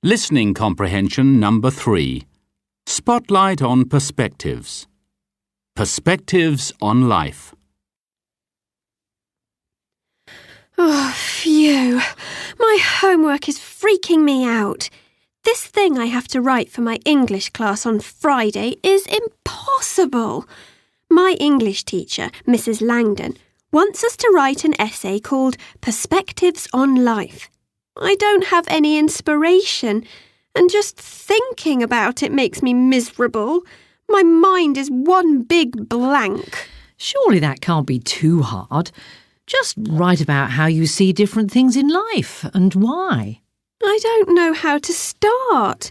Listening comprehension number 3. Spotlight on perspectives. Perspectives on life. Oh, phew. My homework is freaking me out. This thing I have to write for my English class on Friday is impossible. My English teacher, Mrs. Langdon, wants us to write an essay called Perspectives on Life. I don't have any inspiration, and just thinking about it makes me miserable. My mind is one big blank. Surely that can't be too hard. Just write about how you see different things in life and why. I don't know how to start.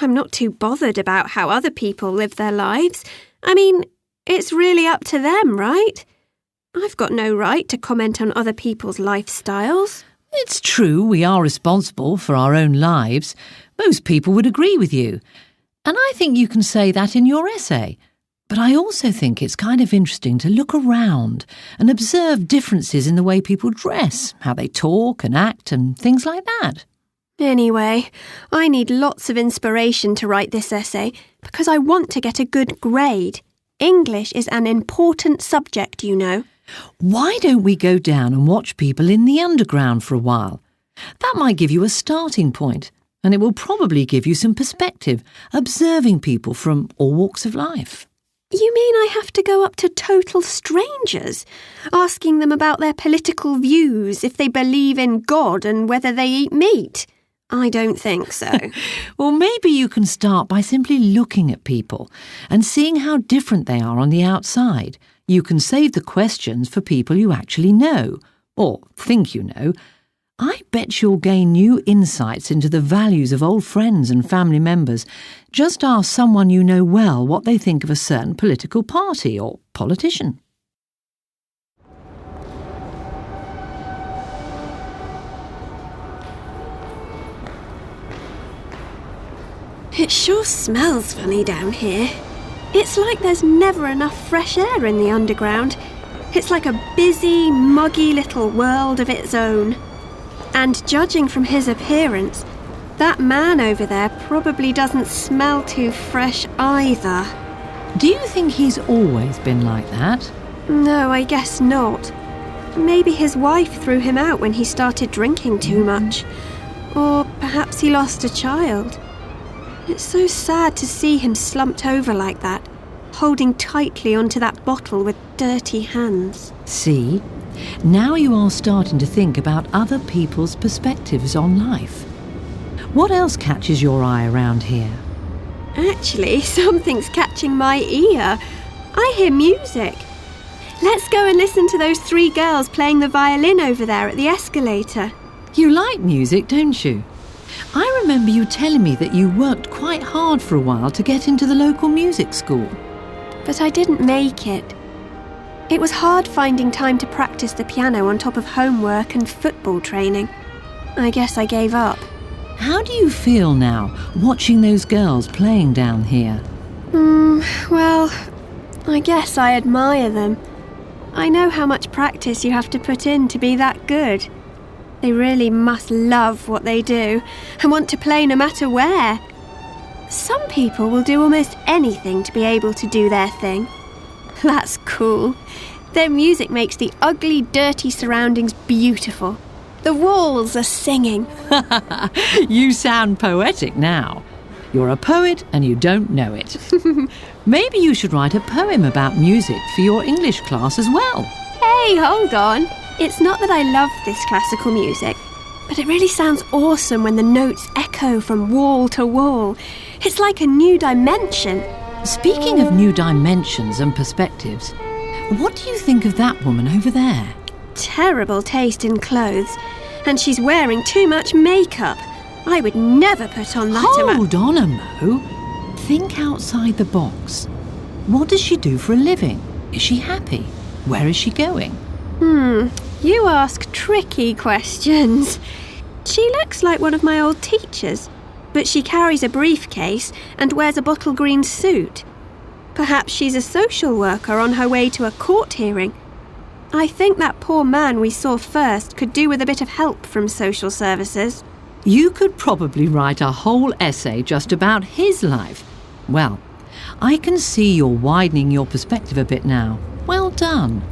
I'm not too bothered about how other people live their lives. I mean, it's really up to them, right? I've got no right to comment on other people's lifestyles. It's true we are responsible for our own lives. Most people would agree with you. And I think you can say that in your essay. But I also think it's kind of interesting to look around and observe differences in the way people dress, how they talk and act and things like that. Anyway, I need lots of inspiration to write this essay because I want to get a good grade. English is an important subject, you know. Why don't we go down and watch people in the underground for a while? That might give you a starting point, and it will probably give you some perspective, observing people from all walks of life. You mean I have to go up to total strangers, asking them about their political views, if they believe in God and whether they eat meat? I don't think so. Well, maybe you can start by simply looking at people and seeing how different they are on the outside. You can save the questions for people you actually know, or think you know. I bet you'll gain new insights into the values of old friends and family members. Just ask someone you know well what they think of a certain political party or politician. It sure smells funny down here. It's like there's never enough fresh air in the underground. It's like a busy, muggy little world of its own. And judging from his appearance, that man over there probably doesn't smell too fresh either. Do you think he's always been like that? No, I guess not. Maybe his wife threw him out when he started drinking too much. Or perhaps he lost a child. It's so sad to see him slumped over like that, holding tightly onto that bottle with dirty hands. See? Now you are starting to think about other people's perspectives on life. What else catches your eye around here? Actually, something's catching my ear. I hear music. Let's go and listen to those 3 girls playing the violin over there at the escalator. You like music, don't you? I remember you telling me that you worked quite hard for a while to get into the local music school. But I didn't make it. It was hard finding time to practice the piano on top of homework and football training. I guess I gave up. How do you feel now, watching those girls playing down here? Well, I guess I admire them. I know how much practice you have to put in to be that good. They really must love what they do and want to play no matter where. Some people will do almost anything to be able to do their thing. That's cool. Their music makes the ugly, dirty surroundings beautiful. The walls are singing. You sound poetic now. You're a poet and you don't know it. Maybe you should write a poem about music for your English class as well. Hey, hold on. It's not that I love this classical music, but it really sounds awesome when the notes echo from wall to wall. It's like a new dimension. Speaking of new dimensions and perspectives, what do you think of that woman over there? Terrible taste in clothes, and she's wearing too much makeup. I would never put on that Hold on a mo. Think outside the box. What does she do for a living? Is she happy? Where is she going? You ask tricky questions. She looks like one of my old teachers, but she carries a briefcase and wears a bottle green suit. Perhaps she's a social worker on her way to a court hearing. I think that poor man we saw first could do with a bit of help from social services. You could probably write a whole essay just about his life. Well, I can see you're widening your perspective a bit now. Well done.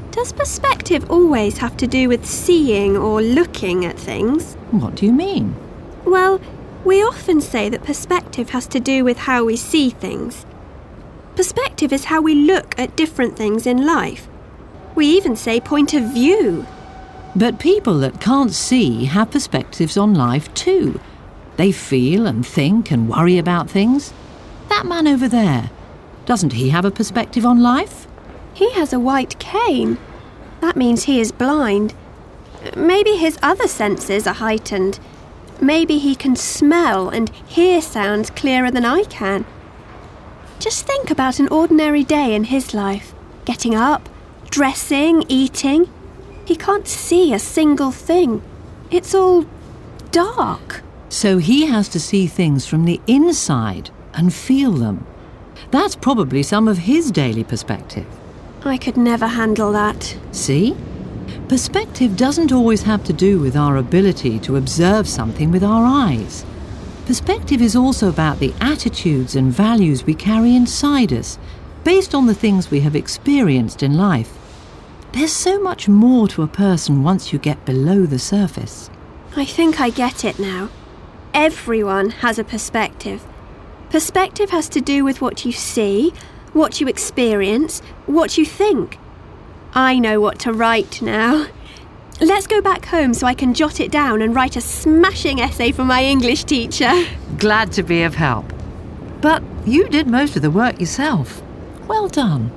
Does perspective always have to do with seeing or looking at things? What do you mean? Well, we often say that perspective has to do with how we see things. Perspective is how we look at different things in life. We even say point of view. But people that can't see have perspectives on life too. They feel and think and worry about things. That man over there, doesn't he have a perspective on life? He has a white cane. That means he is blind. Maybe his other senses are heightened. Maybe he can smell and hear sounds clearer than I can. Just think about an ordinary day in his life. Getting up, dressing, eating. He can't see a single thing. It's all dark. So he has to see things from the inside and feel them. That's probably some of his daily perspective. I could never handle that. See? Perspective doesn't always have to do with our ability to observe something with our eyes. Perspective is also about the attitudes and values we carry inside us, based on the things we have experienced in life. There's so much more to a person once you get below the surface. I think I get it now. Everyone has a perspective. Perspective has to do with what you see, what you experience, what you think. I know what to write now. Let's go back home so I can jot it down and write a smashing essay for my English teacher. Glad to be of help. But you did most of the work yourself. Well done.